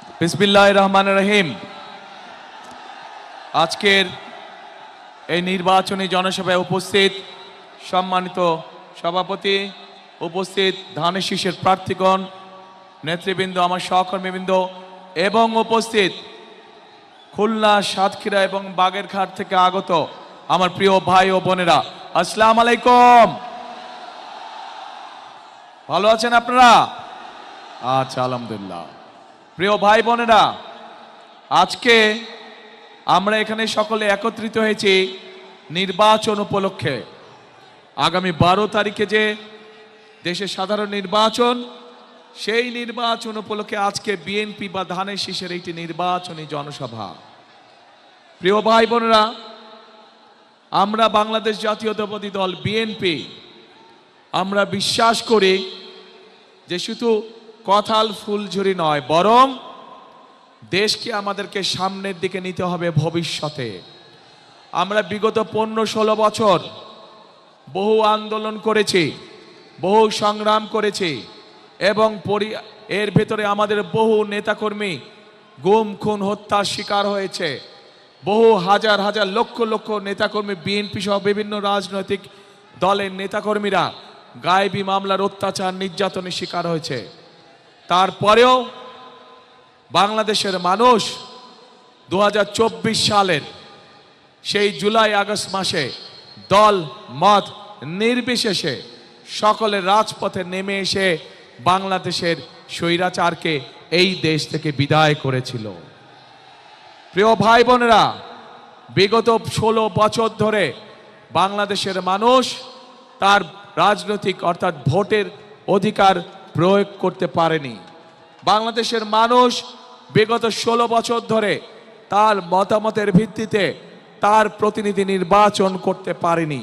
বিসমিল্লাহির রহমানির রহিম। আজকের এই নির্বাচনী জনসভায় উপস্থিত সম্মানিত সভাপতি, উপস্থিত ধানের শীষের প্রার্থীগণ, নেতৃবৃন্দ, আমার সহকর্মীবৃন্দ এবং উপস্থিত খুলনা, সাতক্ষীরা এবং বাগেরহাট থেকে আগত আমার প্রিয় ভাই ও বোনেরা, আসসালামু আলাইকুম। ভালো আছেন আপনারা? আচ্ছা, আলহামদুলিল্লাহ। প্রিয় ভাই বোনেরা, আজকে আমরা এখানে সকলে একত্রিত হয়েছি নির্বাচন উপলক্ষে। আগামী 12 তারিখে যে দেশে সাধারণ নির্বাচন, সেই নির্বাচন উপলক্ষে আজকে বিএনপি বা ধানের শীষের একটি নির্বাচনী জনসভা। প্রিয় ভাই বোনেরা, আমরা বাংলাদেশ জাতীয়তাবাদী দল বিএনপি আমরা বিশ্বাস করি যে শুধু কথাল ফুলঝুরি নয়, বরং দেশকে আমাদেরকে সামনের দিকে নিতে হবে ভবিষ্যতে। আমরা বিগত 15-16 বছর বহু আন্দোলন করেছি, বহু সংগ্রাম করেছি এবং এর ভেতরে আমাদের বহু নেতাকর্মী গুম, খুন, হত্যার শিকার হয়েছে। বহু হাজার হাজার লক্ষ লক্ষ নেতাকর্মী, বিএনপি সহ বিভিন্ন রাজনৈতিক দলের নেতাকর্মীরা গায়েবী মামলার অত্যাচার, নির্যাতনের শিকার হয়েছে। তারপরেও বাংলাদেশের মানুষ 2024 সালের সেই জুলাই আগস্ট মাসে দল মত নির্বিশেষে সকলের রাজপথে নেমে এসে বাংলাদেশের স্বৈরাচারকে এই দেশ থেকে বিদায় করেছিল। প্রিয় ভাই বোনেরা, বিগত 16 বছর ধরে বাংলাদেশের মানুষ তার রাজনৈতিক অর্থাৎ ভোটের অধিকার প্রয়োগ করতে পারেনি। বাংলাদেশের মানুষ বিগত 16 বছর ধরে তার মতামতের ভিত্তিতে তার প্রতিনিধি নির্বাচন করতে পারেনি।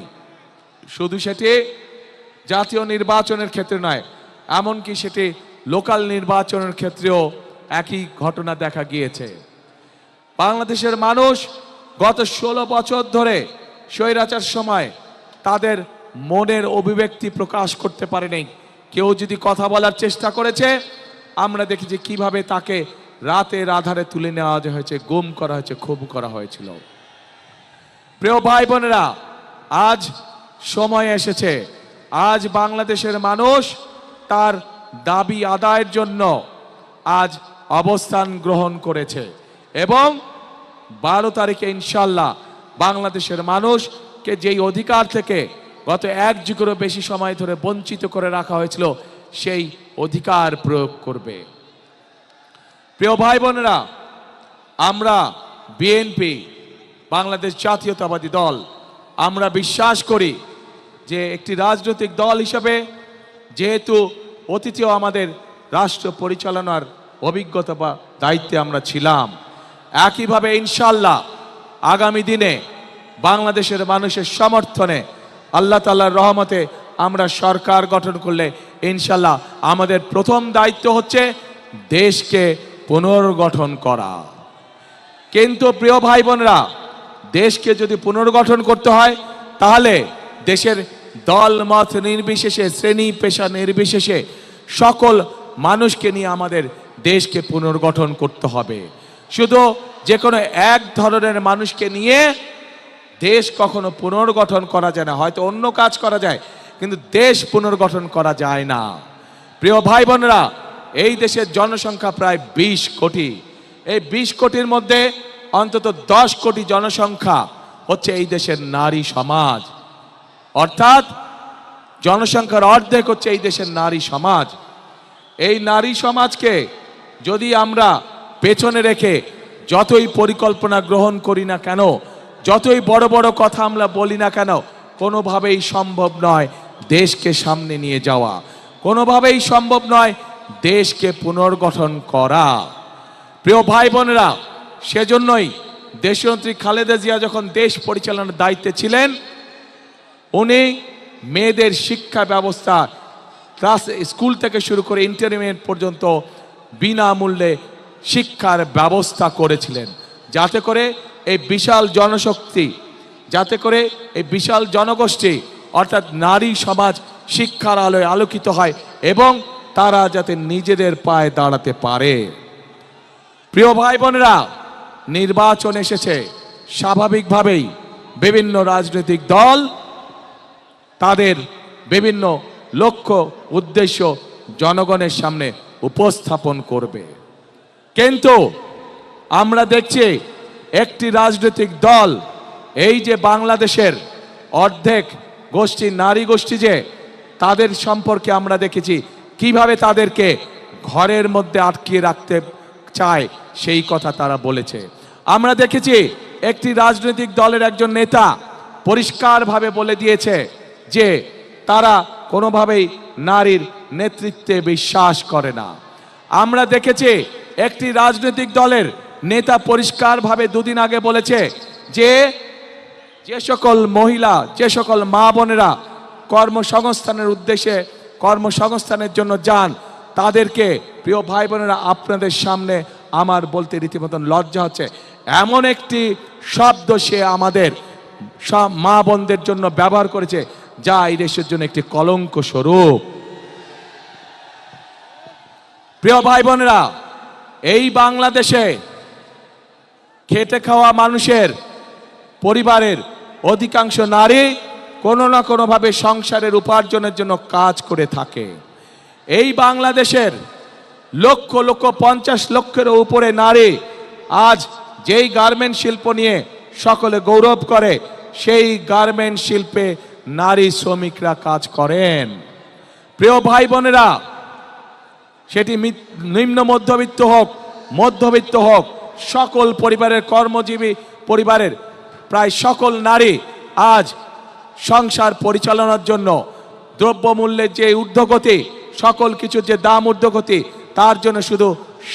শুধু সেটি জাতীয় নির্বাচনের ক্ষেত্রে নয়, এমনকি সেটি লোকাল নির্বাচনের ক্ষেত্রেও একই ঘটনা দেখা গিয়েছে। বাংলাদেশের মানুষ গত 16 বছর ধরে স্বৈরাচার সময় তাদের মনের অভিব্যক্তি প্রকাশ করতে পারেনি। কেউ যদি কথা বলার চেষ্টা করেছে, আমরা দেখেছি কিভাবে তাকে রাতের আধারে তুলে নেওয়া হয়েছে, গুম করা হয়েছে, খুন করা হয়েছিল। প্রিয় ভাই বোনেরা, আজ সময় এসেছে, আজ বাংলাদেশের মানুষ তার দাবি আদায়ের জন্য আজ অবস্থান গ্রহণ করেছে এবং 12 তারিখে ইনশাল্লাহ বাংলাদেশের মানুষকে যেই অধিকার থেকে গত 1 যুগেরও বেশি সময় ধরে বঞ্চিত করে রাখা হয়েছিল, সেই অধিকার প্রয়োগ করবে। প্রিয় ভাই বোনেরা, আমরা বিএনপি বাংলাদেশ জাতীয়তাবাদী দল আমরা বিশ্বাস করি যে একটি রাজনৈতিক দল হিসেবে, যেহেতু অতীতেও আমাদের রাষ্ট্র পরিচালনার অভিজ্ঞতা বা দায়িত্বে আমরা ছিলাম, একইভাবে ইনশাল্লাহ আগামী দিনে বাংলাদেশের মানুষের সমর্থনে আল্লাহ তাআলার রহমতে আমরা সরকার গঠন করলে ইনশাল্লাহ আমাদের প্রথম দায়িত্ব হচ্ছে দেশকে পুনর্গঠন করা। কিন্তু প্রিয় ভাই বোনেরা, দেশকে যদি পুনর্গঠন করতে হয় তাহলে দেশের দল মত নির্বিশেষে, শ্রেণী পেশা নির্বিশেষে সকল মানুষকে নিয়ে আমাদের দেশকে পুনর্গঠন করতে হবে। শুধু যে কোনো এক ধরনের মানুষকে নিয়ে দেশ কখনো পুনর্গঠন করা যায় না। হয়তো অন্য কাজ করা যায়, কিন্তু দেশ পুনর্গঠন করা যায় না। প্রিয় ভাই বোনেরা, এই দেশের জনসংখ্যা প্রায় 20 কোটি। এই 20 কোটির মধ্যে অন্তত 10 কোটি জনসংখ্যা হচ্ছে এই দেশের নারী সমাজ, অর্থাৎ জনসংখ্যার অর্ধেক হচ্ছে এই দেশের নারী সমাজ। এই নারী সমাজকে যদি আমরা পেছনে রেখে যতই পরিকল্পনা গ্রহণ করি না কেন, যতই বড় বড় কথা আমরা বলি না কেন, কোনোভাবেই সম্ভব নয় দেশকে সামনে নিয়ে যাওয়া, কোনোভাবেই সম্ভব নয় দেশকে পুনর্গঠন করা। প্রিয় ভাই বোনেরা, সেজন্যই দেশনেত্রী খালেদা জিয়া যখন দেশ পরিচালনার দায়িত্বে ছিলেন, উনি মেয়েদের শিক্ষা ব্যবস্থা ক্লাস স্কুল থেকে শুরু করে ইন্টারমিডিয়েট পর্যন্ত বিনামূল্যে শিক্ষার ব্যবস্থা করেছিলেন, যাতে করে এই বিশাল জনশক্তি, যাতে করে এই বিশাল জনগোষ্ঠী অর্থাৎ নারী সমাজ শিক্ষার আলোয় আলোকিত হয় এবং তারা যাতে নিজেদের পায়ে দাঁড়াতে পারে। প্রিয় ভাই বোনেরা, নির্বাচন এসেছে, স্বাভাবিকভাবেই বিভিন্ন রাজনৈতিক দল তাদের বিভিন্ন লক্ষ্য উদ্দেশ্য জনগণের সামনে উপস্থাপন করবে। কিন্তু আমরা দেখছি একটি রাজনৈতিক দল, এই যে বাংলাদেশের অর্ধেক গোষ্ঠী নারী গোষ্ঠী, যে তাদের সম্পর্কে আমরা দেখেছি কিভাবে তাদেরকে ঘরের মধ্যে আটকিয়ে রাখতে চায়, সেই কথা তারা বলেছে। আমরা দেখেছি একটি রাজনৈতিক দলের একজন নেতা পরিষ্কারভাবে বলে দিয়েছে যে তারা কোনোভাবেই নারীর নেতৃত্বে বিশ্বাস করে না। আমরা দেখেছি একটি রাজনৈতিক দলের নেতা পরিষ্কারভাবে দুদিন আগে বলেছে যে যে সকল মহিলা, যে সকল মা বোনেরা কর্মসংস্থানের উদ্দেশ্যে কর্মসংস্থানের জন্য যান, তাদেরকে, প্রিয় ভাই বোনেরা, আপনাদের সামনে আমার বলতে রীতিমতন লজ্জা হচ্ছে, এমন একটি শব্দ সে আমাদের সব মা বোনদের জন্য ব্যবহার করেছে যা এই দেশের জন্য একটি কলঙ্ক স্বরূপ। প্রিয় ভাই বোনেরা, এই বাংলাদেশে খেটে খাওয়া মানুষের পরিবারের অধিকাংশ নারী কোনো না কোনোভাবে সংসারের উপার্জনের জন্য কাজ করে থাকে। এই বাংলাদেশের লক্ষ লক্ষ 50 লক্ষের উপরে নারী আজ যেই গার্মেন্ট শিল্প নিয়ে সকলে গৌরব করে, সেই গার্মেন্ট শিল্পে নারী শ্রমিকরা কাজ করেন। প্রিয় ভাই বোনেরা, সেটি নিম্ন মধ্যবিত্ত হোক, মধ্যবিত্ত হোক, সকল পরিবারের কর্মজীবী পরিবারের প্রায় সকল নারী আজ সংসার পরিচালনার জন্য দ্রব্যমূল্যের যে ঊর্ধ্বগতি, সকল কিছুর যে দাম ঊর্ধ্বগতি, তার জন্য শুধু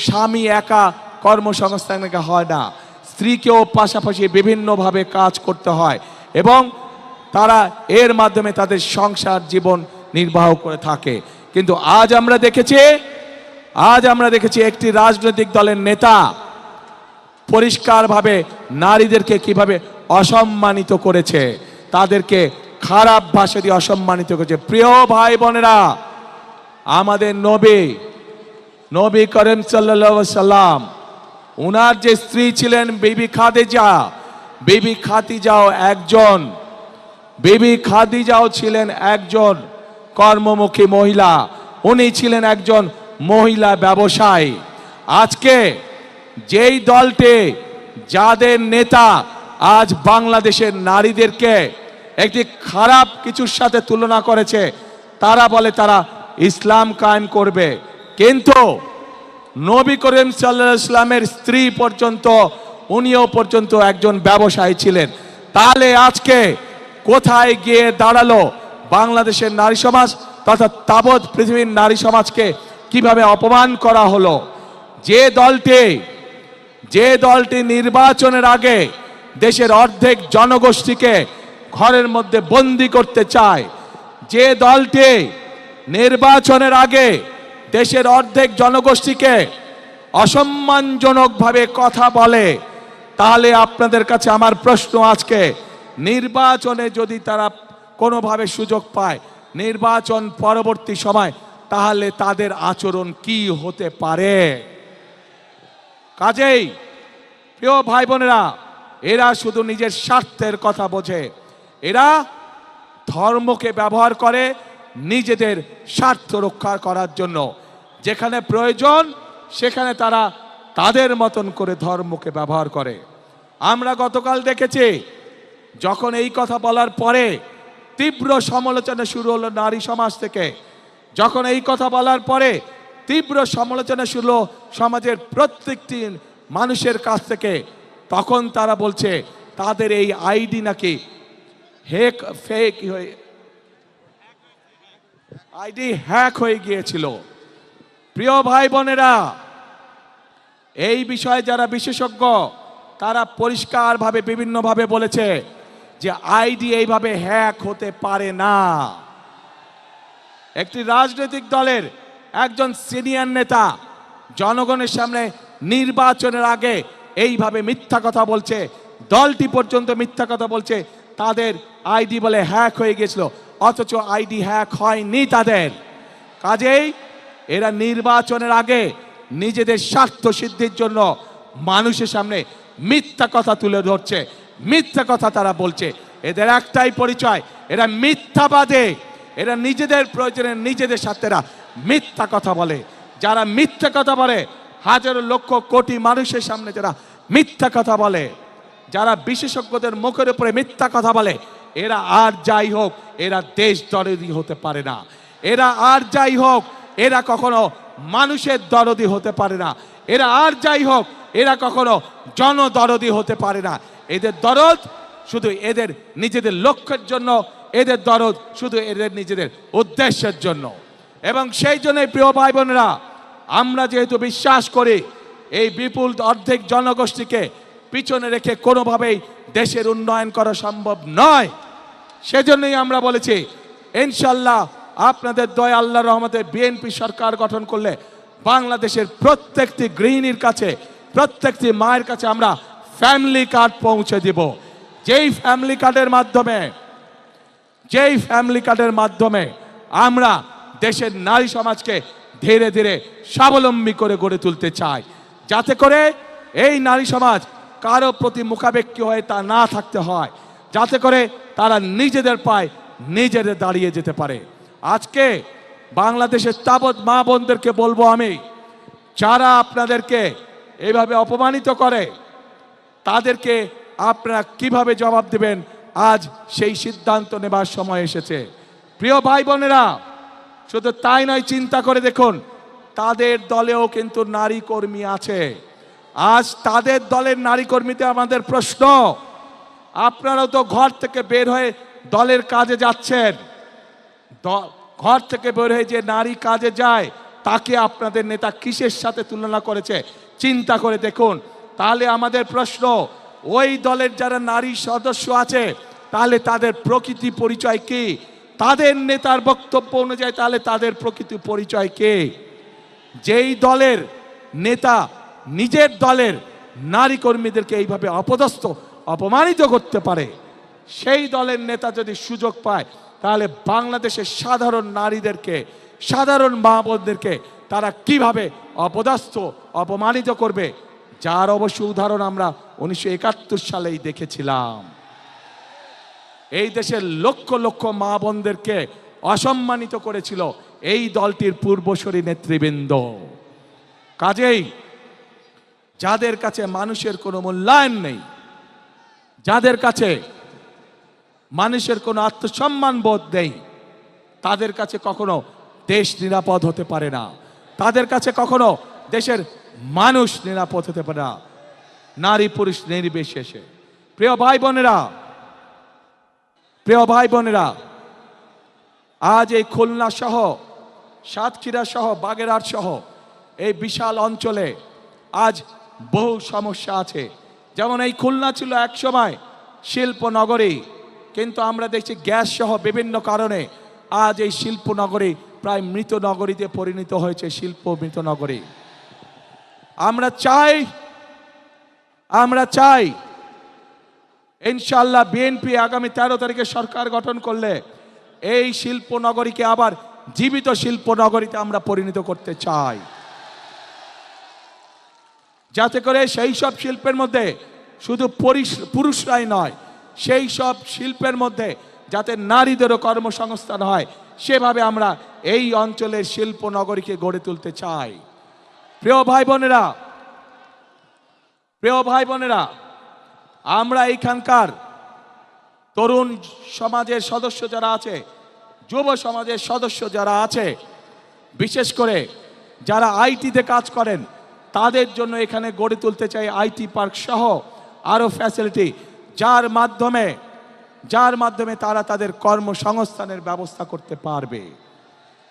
স্বামী একা কর্মসংস্থান হয় না, স্ত্রীকেও পাশাপাশি বিভিন্নভাবে কাজ করতে হয় এবং তারা এর মাধ্যমে তাদের সংসার জীবন নির্বাহ করে থাকে। কিন্তু আজ আমরা দেখেছি একটি রাজনৈতিক দলের নেতা পরিষ্কারভাবে নারীদেরকে কিভাবে অসম্মানিত করেছে, তাদেরকে খারাপ ভাষা দিয়ে অসম্মানিত করেছে। প্রিয় ভাই বোনেরা, আমাদের নবী করিম সাল্লাল্লাহু আলাইহি সাল্লাম, উনার যে স্ত্রী ছিলেন বিবি খাদিজাও ছিলেন একজন কর্মমুখী মহিলা, উনি ছিলেন একজন মহিলা ব্যবসায়ী। আজকে যেই দলটি, যাদের নেতা আজ বাংলাদেশের নারীদেরকে একটি খারাপ কিছুর সাথে তুলনা করেছে, তারা বলে তারা ইসলাম কায়েম করবে, কিন্তু নবী করিম সাল্লাল্লাহু আলাইহি সাল্লামের স্ত্রী পর্যন্ত, উনিও পর্যন্ত একজন ব্যবসায়ী ছিলেন। তাহলে আজকে কোথায় গিয়ে দাঁড়ালো বাংলাদেশের নারী সমাজ তথা তাবৎ পৃথিবীর নারী সমাজকে কিভাবে অপমান করা হলো? যে দলটি নির্বাচনের আগে দেশের অর্ধেক জনগোষ্ঠীকে ঘরের মধ্যে বন্দী করতে চায়, যে দলটি নির্বাচনের আগে দেশের অর্ধেক জনগোষ্ঠীকে অসম্মানজনকভাবে কথা বলে, তাহলে আপনাদের কাছে আমার প্রশ্ন, আজকে নির্বাচনে যদি তারা কোনোভাবে সুযোগ পায়, নির্বাচন পরবর্তী সময়, তাহলে তাদের আচরণ কি হতে পারে? কাজেই প্রিয় ভাই বোনেরা, এরা শুধু নিজের স্বার্থের কথা বোঝে, এরা ধর্মকে ব্যবহার করে নিজেদের স্বার্থ রক্ষা করার জন্য। যেখানে প্রয়োজন সেখানে তারা তাদের মতন করে ধর্মকে ব্যবহার করে। আমরা গতকাল দেখেছি, যখন এই কথা বলার পরে তীব্র সমালোচনা শুরু হলো নারী সমাজ থেকে, যখন এই কথা বলার পরে তীব্র সমালোচনা শুরু হলো সমাজের প্রত্যেকটি মানুষের কাছ থেকে, তখন তারা বলছে তাদের এই আইডি নাকি হ্যাক হয়ে গিয়েছিল। প্রিয় ভাই বোনেরা, এই বিষয়ে যারা বিশেষজ্ঞ, তারা পরিষ্কারভাবে বিভিন্নভাবে বলেছে যে আইডি এইভাবে হ্যাক হতে পারে না। একটি রাজনৈতিক দলের একজন সিনিয়র নেতা জনগণের সামনে নির্বাচনের আগে এইভাবে মিথ্যা কথা বলছে, দলটি পর্যন্ত মিথ্যা কথা বলছে, তাদের আইডি বলে হ্যাক হয়ে গেছিল, অথচ আইডি হ্যাক হয়নি তাদের। কাজেই এরা নির্বাচনের আগে নিজেদের স্বার্থ সিদ্ধির জন্য মানুষের সামনে মিথ্যা কথা তুলে ধরছে, মিথ্যা কথা তারা বলছে। এদের একটাই পরিচয়, এরা মিথ্যাবাদী। এরা নিজেদের প্রয়োজনে নিজেদের স্বার্থেরা মিথ্যা কথা বলে। যারা মিথ্যা কথা বলে, হাজারো লক্ষ কোটি মানুষের সামনে যারা মিথ্যা কথা বলে, যারা বিশেষজ্ঞদের মুখের উপরে মিথ্যা কথা বলে, এরা আর যাই হোক এরা দেশ দরদি হতে পারে না। এরা আর যাই হোক এরা কখনো মানুষের দরদি হতে পারে না। এরা আর যাই হোক এরা কখনো জনদরদি হতে পারে না। এদের দরদ শুধু এদের নিজেদের লক্ষ্যের জন্য, এদের দরদ শুধু এদের নিজেদের উদ্দেশ্যের জন্য। এবং সেই জন্যই প্রিয় ভাই বোনেরা, আমরা যেহেতু বিশ্বাস করি এই বিপুল অর্ধেক জনগোষ্ঠীকে পিছনে রেখে কোনোভাবেই দেশের উন্নয়ন করা সম্ভব নয়, সেজন্যই আমরা বলেছি ইনশাল্লাহ আপনাদের দয়া আল্লাহর রহমতে বিএনপি সরকার গঠন করলে বাংলাদেশের প্রত্যেকটি গৃহিণীর কাছে, প্রত্যেকটি মায়ের কাছে আমরা ফ্যামিলি কার্ড পৌঁছে দিব। যেই ফ্যামিলি কার্ডের মাধ্যমে আমরা দেশের নারী সমাজকে ধীরে ধীরে স্বাবলম্বী করে গড়ে তুলতে চাই, যাতে করে এই নারী সমাজ কারো প্রতি মুখাপেক্ষী হয়ে তা না থাকতে হয়, যাতে করে তারা নিজেদের পায়ে নিজেদের দাঁড়িয়ে যেতে পারে। আজকে বাংলাদেশের তাবৎ মা বোনদেরকে বলবো আমি, যারা আপনাদেরকে এইভাবে অপমানিত করে তাদেরকে আপনারা কিভাবে জবাব দেবেন, আজ সেই সিদ্ধান্ত নেবার সময় এসেছে। প্রিয় ভাই বোনেরা, শুধু তাই নয়, চিন্তা করে দেখুন তাদের দলেও কিন্তু নারী কর্মী আছে। আজ তাদের দলের নারী কর্মীতে আমাদের প্রশ্ন, আপনারাও তো ঘর থেকে বের হয়ে দলের কাজে যাচ্ছেন, ঘর থেকে বের হয়ে যে নারী কাজে যায় তাকে আপনাদের নেতা কিসের সাথে তুলনা করেছে চিন্তা করে দেখুন। তাহলে আমাদের প্রশ্ন, ওই দলের যারা নারী সদস্য আছে তাহলে তাদের প্রকৃতি পরিচয় কি? তাদের নেতার বক্তব্য অনুযায়ী তাহলে তাদের প্রকৃতি পরিচয় কে? যেই দলের নেতা নিজের দলের নারী কর্মীদেরকে এইভাবে অপদস্থ অপমানিত করতে পারে, সেই দলের নেতা যদি সুযোগ পায় তাহলে বাংলাদেশের সাধারণ নারীদেরকে, সাধারণ মা বোনদেরকে তারা কিভাবে অপদস্থ অপমানিত করবে, যার অবশ্য উদাহরণ আমরা 1971 সালেই দেখেছিলাম। এই দেশের লক্ষ লক্ষ মা বোনদেরকে অসম্মানিত করেছিল এই দলটির পূর্বসূরি নেতৃবৃন্দ। কাজেই যাদের কাছে মানুষের কোনো মূল্যায়ন নেই, যাদের কাছে মানুষের কোনো আত্মসম্মান বোধ নেই, তাদের কাছে কখনো দেশ নিরাপদ হতে পারে না, তাদের কাছে কখনো দেশের মানুষ নিরাপদ হতে পারে না, নারী পুরুষ নির্বিশেষে। প্রিয় ভাই বোনেরা, আজ এই খুলনা সহ, সাতক্ষীরা সহ, বাগেরহাট সহ এই বিশাল অঞ্চলে আজ বহু সমস্যা আছে। যেমন এই খুলনা ছিল একসময় শিল্প নগরী, কিন্তু আমরা দেখছি গ্যাস সহ বিভিন্ন কারণে আজ এই শিল্প নগরী প্রায় মৃত নগরীতে পরিণত হয়েছে, শিল্প মৃত নগরী। আমরা চাই ইনশাআল্লাহ বিএনপি আগামী 13 তারিখে সরকার গঠন করলে এই শিল্প নগরীকে আবার জীবিত শিল্প নগরীতে আমরা পরিণত করতে চাই, যাতে করে সেই সব শিল্পের মধ্যে শুধু পুরুষরাই নয়, সেই সব শিল্পের মধ্যে যাতে নারীদেরও কর্মসংস্থান হয়, সেভাবে আমরা এই অঞ্চলের শিল্প নগরীকে গড়ে তুলতে চাই। প্রিয় ভাই বোনেরা, আমরা এইখানকার তরুণ সমাজের সদস্য যারা আছে, যুব সমাজের সদস্য যারা আছে, বিশেষ করে যারা আইটিতে কাজ করেন, তাদের জন্য এখানে গড়ে তুলতে চাই আইটি পার্ক সহ আরো ফ্যাসিলিটি, যার মাধ্যমে তারা তাদের কর্মসংস্থানের ব্যবস্থা করতে পারবে।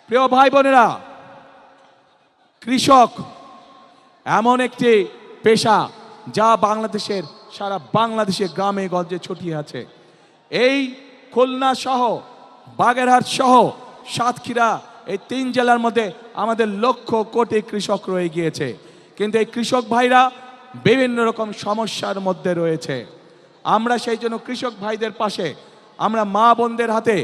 প্রিয় ভাই বোনেরা, কৃষক এমন একটি পেশা যা বাংলাদেশের সারা বাংলাদেশের গ্রামে গঞ্জে ছড়িয়ে আছে। এই খুলনা সহ, বাগেরহাট সহ, সাতক্ষীরা, এই 3 জেলার মধ্যে আমাদের লক্ষ কোটি কৃষক রয়ে গিয়েছে, কিন্তু এই কৃষক ভাইরা বিভিন্ন রকম সমস্যার মধ্যে রয়েছে। আমরা সেই জন্য কৃষক ভাইদের পাশে আমরা মা বোনদের হাতে,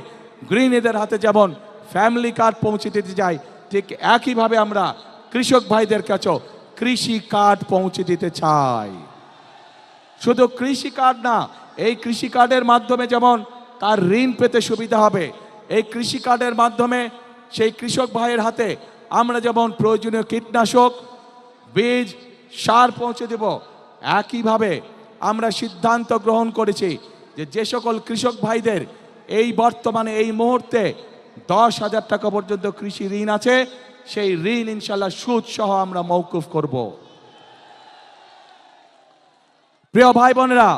গৃহিণীদের হাতে যেমন ফ্যামিলি কার্ড পৌঁছে দিতে চাই, ঠিক একইভাবে আমরা কৃষক ভাইদের কাছে কৃষি কার্ড পৌঁছে দিতে চাই। শুধু কৃষি কার্ড না, এই কৃষি কার্ডের মাধ্যমে যেমন তার ঋণ পেতে সুবিধা হবে, এই কৃষি কার্ডের মাধ্যমে সেই কৃষক ভাইয়ের হাতে আমরা যেমন প্রয়োজনীয় কীটনাশক, বীজ, সার পৌঁছে দেব। একইভাবে আমরা সিদ্ধান্ত গ্রহণ করেছি যে সকল কৃষক ভাইদের এই বর্তমানে এই মুহূর্তে 10,000 টাকা পর্যন্ত কৃষি ঋণ আছে, সেই ঋণ ইনশাল্লাহ সুদ সহ আমরা মওকুফ করব। প্রিয় ভাই বোনেরা,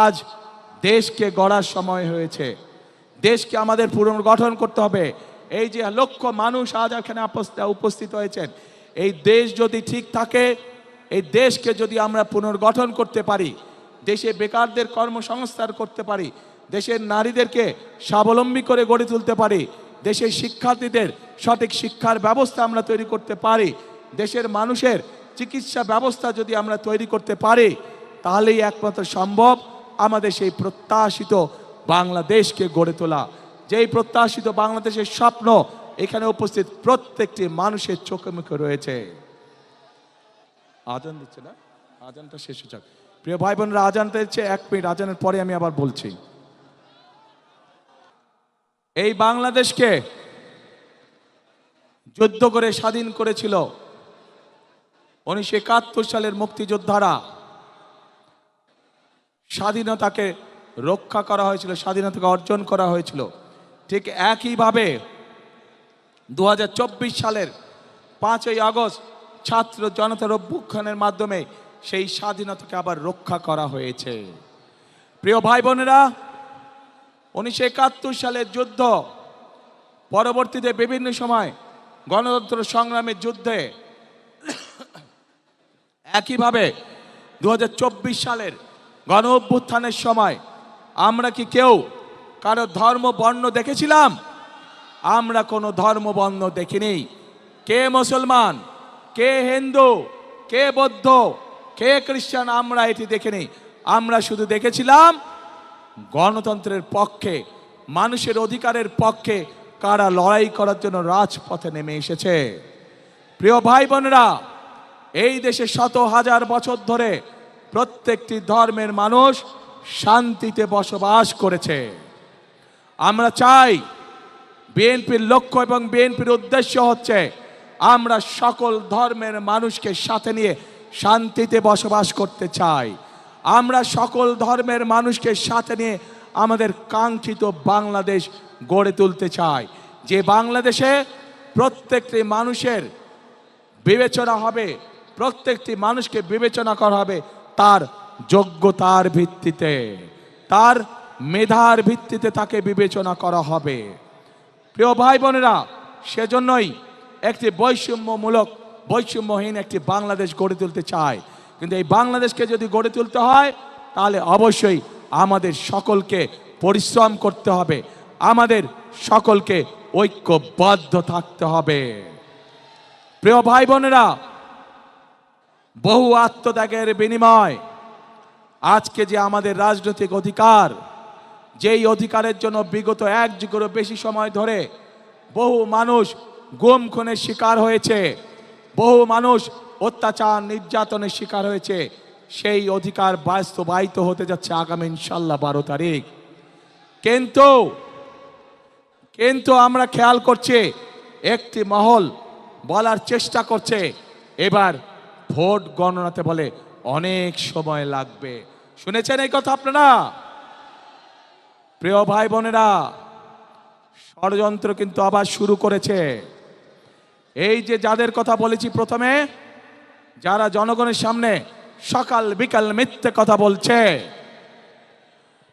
আজ দেশকে গড়ার সময় হয়েছে। দেশকে আমাদের পুনর্গঠন করতে হবে। এই যে লক্ষ মানুষ আজ এখানে উপস্থিত হয়েছেন, এই দেশ যদি ঠিক থাকে, এই দেশকে যদি আমরা পুনর্গঠন করতে পারি, দেশে বেকারদের কর্মসংস্থান করতে পারি, দেশের নারীদেরকে স্বাবলম্বী করে গড়ে তুলতে পারি, দেশের শিক্ষার্থীদের সঠিক শিক্ষার ব্যবস্থা আমরা তৈরি করতে পারি, দেশের মানুষের চিকিৎসা ব্যবস্থা যদি আমরা তৈরি করতে পারি, তাহলেই একমাত্র সম্ভব আমাদের সেই প্রত্যাশিত বাংলাদেশকে গড়ে তোলা। যেই প্রত্যাশিত বাংলাদেশের স্বপ্ন এখানে উপস্থিত প্রত্যেকটি মানুষের চোখে মুখে রয়েছে। আজান দিচ্ছে না, আজানটা শেষ হচ্ছে। প্রিয় ভাই বোনরা, আজান দিচ্ছে, 1 মিনিট, আজানের পরে আমি আবার বলছি। এই বাংলাদেশকে যুদ্ধ করে স্বাধীন করেছিল 1971 সালের মুক্তিযোদ্ধারা। স্বাধীনতাকে রক্ষা করা হয়েছিল, স্বাধীনতাকে অর্জন করা হয়েছিল। ঠিক একইভাবে 2024 সালের 5ই আগস্ট ছাত্র জনতার অভ্যুত্থানের মাধ্যমে সেই স্বাধীনতাকে আবার রক্ষা করা হয়েছে। প্রিয় ভাই বোনেরা, 1971 সালের যুদ্ধ পরবর্তীতে বিভিন্ন সময় গণতন্ত্র সংগ্রামের যুদ্ধে, একইভাবে 2024 সালের গণ অভ্যুত্থানের সময় আমরা কি কেউ কারো ধর্ম বর্ণ দেখেছিলাম? আমরা কোনো ধর্ম বর্ণ দেখিনি। কে মুসলমান, কে হিন্দু, কে বৌদ্ধ, কে খ্রিস্টান, আমরা এটি দেখিনি। আমরা শুধু দেখেছিলাম গণতন্ত্রের পক্ষে, মানুষের অধিকারের পক্ষে কারা লড়াই করার জন্য রাজপথে নেমে এসেছে। প্রিয় ভাই বোনেরা, এই দেশে শত হাজার বছর ধরে প্রত্যেকটি ধর্মের মানুষ শান্তিতে বসবাস করেছে। আমরা চাই, বিএনপির লক্ষ্য এবং বিএনপির উদ্দেশ্য হচ্ছে আমরা সকল ধর্মের মানুষকে সাথে নিয়ে শান্তিতে বসবাস করতে চাই। আমরা সকল ধর্মের মানুষকে সাথে নিয়ে আমাদের কাঙ্ক্ষিত বাংলাদেশ গড়ে তুলতে চাই, যে বাংলাদেশে প্রত্যেকটি মানুষের বিবেচনা হবে, প্রত্যেকটি মানুষকে বিবেচনা করা হবে তার যোগ্যতার ভিত্তিতে, তার মেধার ভিত্তিতে তাকে বিবেচনা করা হবে। প্রিয় ভাই বোনেরা, সেজন্যই একটি বৈষম্যহীন একটি বাংলাদেশ গড়ে তুলতে চায়। কিন্তু এই বাংলাদেশকে যদি গড়ে তুলতে হয়, তাহলে অবশ্যই আমাদের সকলকে পরিশ্রম করতে হবে, আমাদের সকলকে ঐক্যবদ্ধ থাকতে হবে। প্রিয় ভাই বোনেরা, বহু আত্মত্যাগের বিনিময় আজকে যে আমাদের রাজনৈতিক অধিকার, যেই অধিকারের জন্য বিগত 1 যুগেরও বেশি সময় ধরে বহু মানুষ গুম খুনের শিকার হয়েছে, বহু মানুষ অত্যাচার নির্যাতনের শিকার হয়েছে, সেই অধিকার বাস্তবায়িত হতে যাচ্ছে আগামী ইনশাল্লাহ 12 তারিখ। কিন্তু আমরা খেয়াল করছি, একটি মহল বলার চেষ্টা করছে এবার ভোট গণনাতে বলে অনেক সময় লাগবে। শুনেছেন এই কথা আপনারা? প্রিয় ভাই বোনেরা, ষড়যন্ত্র কিন্তু আবার শুরু করেছে। এই যে যাদের কথা বলেছি প্রথমে, যারা জনগণের সামনে সকাল বিকাল মিথ্যে কথা বলছে,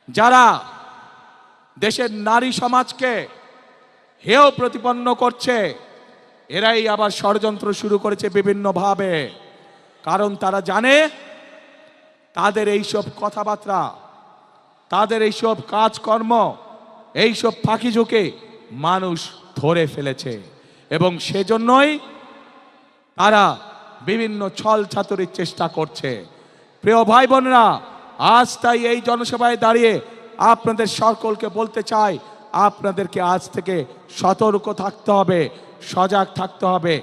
যারা দেশের নারী সমাজকে হেয় প্রতিপন্ন করছে, এরাই আবার ষড়যন্ত্র শুরু করেছে বিভিন্নভাবে। কারণ তারা জানে তাদের এইসব কথাবার্তা, তাদের এইসব কাজকর্ম, এইসব ফাঁকি ঝুঁকে মানুষ ধরে ফেলেছে, এবং সেজন্যই তারা বিভিন্ন ছল ছাতুরির চেষ্টা করছে। প্রিয় ভাই বোনেরা, আজ তাই এই জনসভায় দাঁড়িয়ে আপনাদের সকলকে বলতে চাই, আপনাদেরকে আজ থেকে সতর্ক থাকতে হবে, সজাগ থাকতে হবে।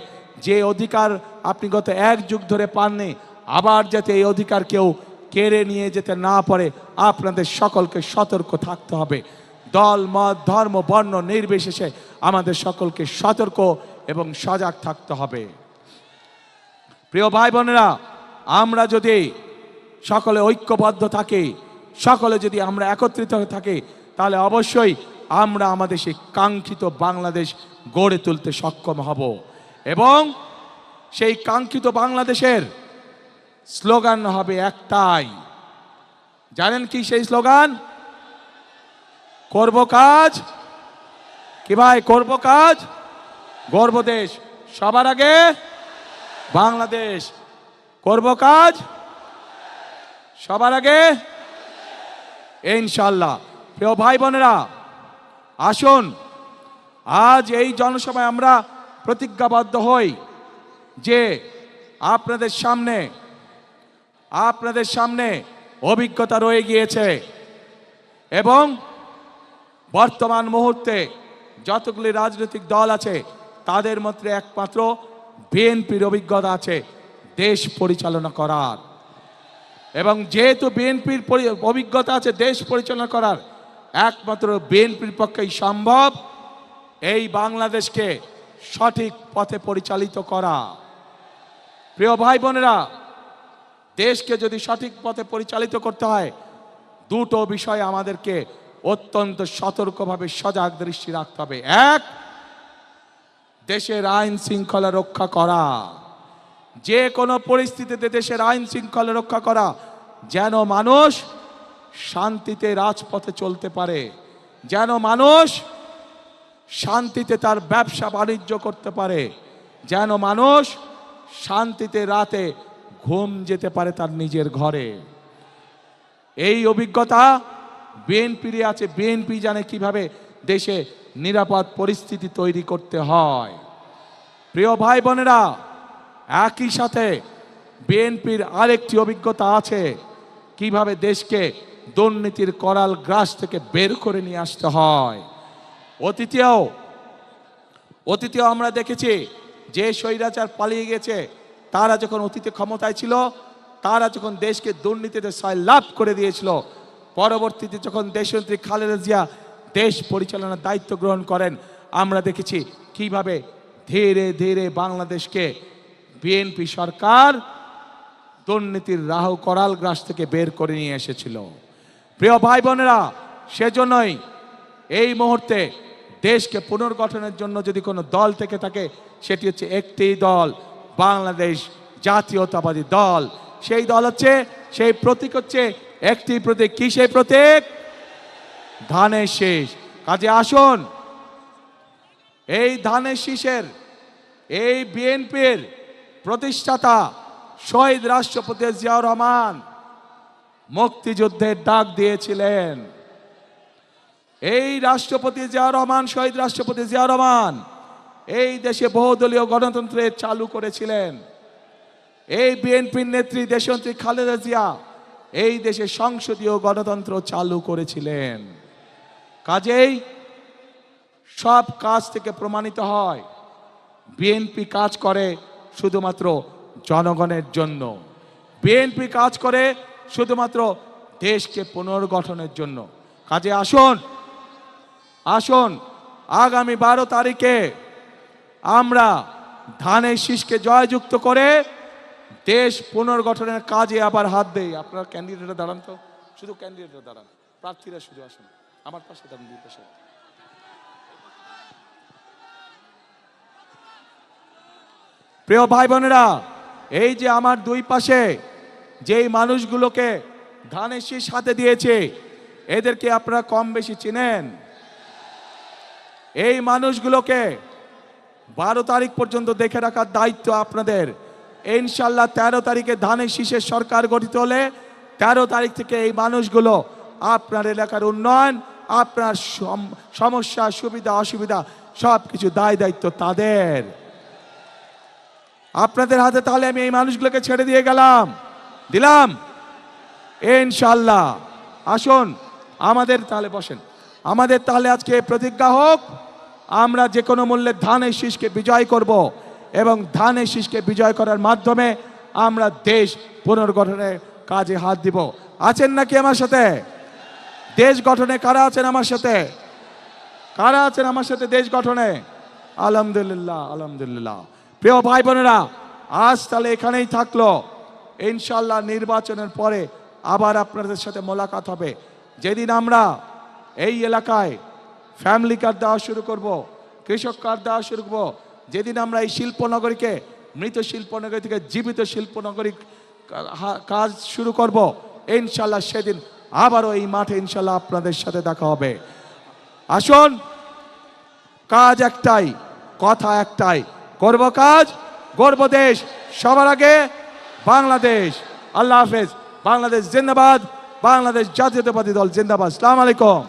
যে অধিকার আপনি গত 1 যুগ ধরে পাননি, আবার যাতে এই অধিকার কেউ কেড়ে নিয়ে যেতে না পারে আপনাদের সকলকে সতর্ক থাকতে হবে। দল মত ধর্ম বর্ণ নির্বিশেষে আমাদের সকলকে সতর্ক এবং সজাগ থাকতে হবে। প্রিয় ভাই বোনেরা, আমরা যদি সকলে ঐক্যবদ্ধ থাকি, সকলে যদি আমরা একত্রিত হয়ে থাকি, তাহলে অবশ্যই আমরা আমাদের সেই কাঙ্ক্ষিত বাংলাদেশ গড়ে তুলতে সক্ষম হব। এবং সেই কাঙ্ক্ষিত বাংলাদেশের স্লোগান হবে একটাই। জানেন কি সেই স্লোগান? করব কাজ, কি ভাই? করব কাজ, গর্ব দেশ, সবার আগে বাংলাদেশ। করব কাজ, সবার আগে ইনশাআল্লাহ। প্রিয় ভাই বোনেরা, আসুন আজ এই জনসভায় আমরা প্রতিজ্ঞাবদ্ধ হই যে আপনাদের সামনে অভিজ্ঞতা রয়ে গিয়েছে এবং বর্তমান মুহূর্তে যতগুলি রাজনৈতিক দল আছে তাদের মধ্যে একমাত্র বিএনপির অভিজ্ঞতা আছে দেশ পরিচালনা করার। এবং যেহেতু বিএনপির অভিজ্ঞতা আছে দেশ পরিচালনা করার, একমাত্র বিএনপির পক্ষেই সম্ভব এই বাংলাদেশকে সঠিক পথে পরিচালিত করা। প্রিয় ভাই বোনেরা, দেশকে যদি সঠিক পথে পরিচালিত করতে হয়, দুটো বিষয় আমাদেরকে অত্যন্ত সতর্কভাবে সজাগ দৃষ্টি রাখতে হবে। এক, দেশের আইন শৃঙ্খলা রক্ষা করা, যে কোনো পরিস্থিতিতে দেশের আইন শৃঙ্খলা রক্ষা করা, যেন মানুষ শান্তিতে রাজপথে চলতে পারে, যেন মানুষ শান্তিতে তার ব্যবসা বাণিজ্য করতে পারে, যেন মানুষ শান্তিতে রাতে ঘুম যেতে পারে তার নিজের ঘরে। এই অভিজ্ঞতা বিএনপির আছে। বিএনপি জানে কিভাবে দেশে নিরাপদ পরিস্থিতি তৈরি করতে হয়। প্রিয় ভাই বোনেরা, একই সাথে বিএনপির আরেকটি অভিজ্ঞতা আছে কিভাবে দেশকে দুর্নীতির করাল গ্রাস থেকে বের করে নিয়ে আসতে হয়। অতীতেও আমরা দেখেছি যে স্বৈরাচার পালিয়ে গেছে, তারা যখন অতীতে ক্ষমতায় ছিল, তারা যখন দেশকে দুর্নীতিতে সয়লাভ করে দিয়েছিল, পরবর্তীতে যখন দেশনেত্রী খালেদা জিয়া দেশ পরিচালনার দায়িত্ব গ্রহণ করেন, আমরা দেখেছি কিভাবে ধীরে ধীরে বাংলাদেশকে বিএনপি সরকার দুর্নীতির রাহু করাল গ্রাস থেকে বের করে নিয়ে এসেছিল। প্রিয় ভাই বোনেরা, সেজন্যই এই মুহূর্তে দেশকে পুনর্গঠনের জন্য যদি কোনো দল থেকে থাকে, সেটি হচ্ছে একটি দল, বাংলাদেশ জাতীয়তাবাদী দল। সেই দল হচ্ছে, সেই প্রতীক হচ্ছে একটি প্রতীক। কি সেই প্রতীক? ধানের শীষ। কাজে আসুন এই ধানের শীষের, এই বিএনপির প্রতিষ্ঠাতা শহীদ রাষ্ট্রপতি জিয়াউর রহমান মুক্তিযুদ্ধের ডাক দিয়েছিলেন। এই রাষ্ট্রপতি জিয়াউর রহমান, শহীদ রাষ্ট্রপতি জিয়াউর রহমান এই দেশে বহুদলীয় গণতন্ত্রের চালু করেছিলেন। এই বিএনপির নেত্রী দেশনেত্রী খালেদা জিয়া এই দেশে সংসদীয় গণতন্ত্র চালু করেছিলেন। কাজেই সব কাজ থেকে প্রমাণিত হয় বিএনপি কাজ করে শুধুমাত্র জনগণের জন্য। বিএনপি কাজ করে শুধুমাত্র দেশকে পুনর্গঠনের জন্য। কাজে আসুন আগামী 12 তারিখে আমরা ধানের শীষকে জয়যুক্ত করে দেশ পুনর্গঠনের কাজে আবার হাত দেই। আপনারা ক্যান্ডিডেটরা দাঁড়ান তো, শুধু ক্যান্ডিডেটরা দাঁড়ান, প্রার্থীরা শুধু আসুন আমার পাশে দাঁড়ান, দুই পাশে। প্রিয় ভাই বোনেরা, এই যে আমার দুই পাশে যেই মানুষগুলোকে ধানের শীষ হাতে দিয়েছে, এদেরকে আপনারা কম বেশি চিনেন। এই মানুষগুলোকে 12 তারিখ পর্যন্ত দেখে রাখার দায়িত্ব আপনাদের। ইনশাল্লাহ 13 তারিখে ধানের শীষের সরকার গঠিত হলে 13 তারিখ থেকে এই মানুষগুলো আপনার এলাকার উন্নয়ন, আপনার সমস্যা সুবিধা অসুবিধা সবকিছু দায় দায়িত্ব তাদের, আপনাদের হাতে। তাহলে আমি এই মানুষগুলোকে ছেড়ে দিয়ে দিলাম ইনশাল্লাহ। আসুন আমাদের তাহলে বসেন, আমাদের তাহলে আজকে প্রতিজ্ঞা হোক, আমরা যে কোনো মূল্যে ধানের শীষকে বিজয় করব এবং ধানের শীষকে বিজয় করার মাধ্যমে আমরা দেশ পুনর্গঠনের কাজে হাত দিব। আছেন নাকি আমার সাথে? দেশ গঠনে কারা আছেন আমার সাথে? কারা আছেন আমার সাথে দেশ গঠনে? আলহামদুলিল্লাহ, আলহামদুলিল্লাহ। প্রিয় ভাই বোনেরা, আজ তাহলে এখানেই থাকলো। ইনশাল্লাহ নির্বাচনের পরে আবার আপনাদের সাথে মোলাকাত হবে। যেদিন আমরা এই এলাকায় ফ্যামিলি কার্ড দেওয়া শুরু করব, কৃষক কার্ড দেওয়া শুরু করব, যেদিন আমরা এই শিল্পনগরীকে মৃত শিল্পনগরী থেকে জীবিত শিল্পনগরী কাজ শুরু করব, ইনশাল্লাহ সেদিন আবারও এই মাঠে ইনশাল্লাহ আপনাদের সাথে দেখা হবে। আসুন, কাজ একটাই, কথা একটাই, করব কাজ, গর্ব দেশ, সবার আগে বাংলাদেশ। আল্লাহ হাফেজ। বাংলাদেশ জিন্দাবাদ, বাংলাদেশ জাতীয়তাবাদী দল জিন্দাবাদ। আসসালামু আলাইকুম।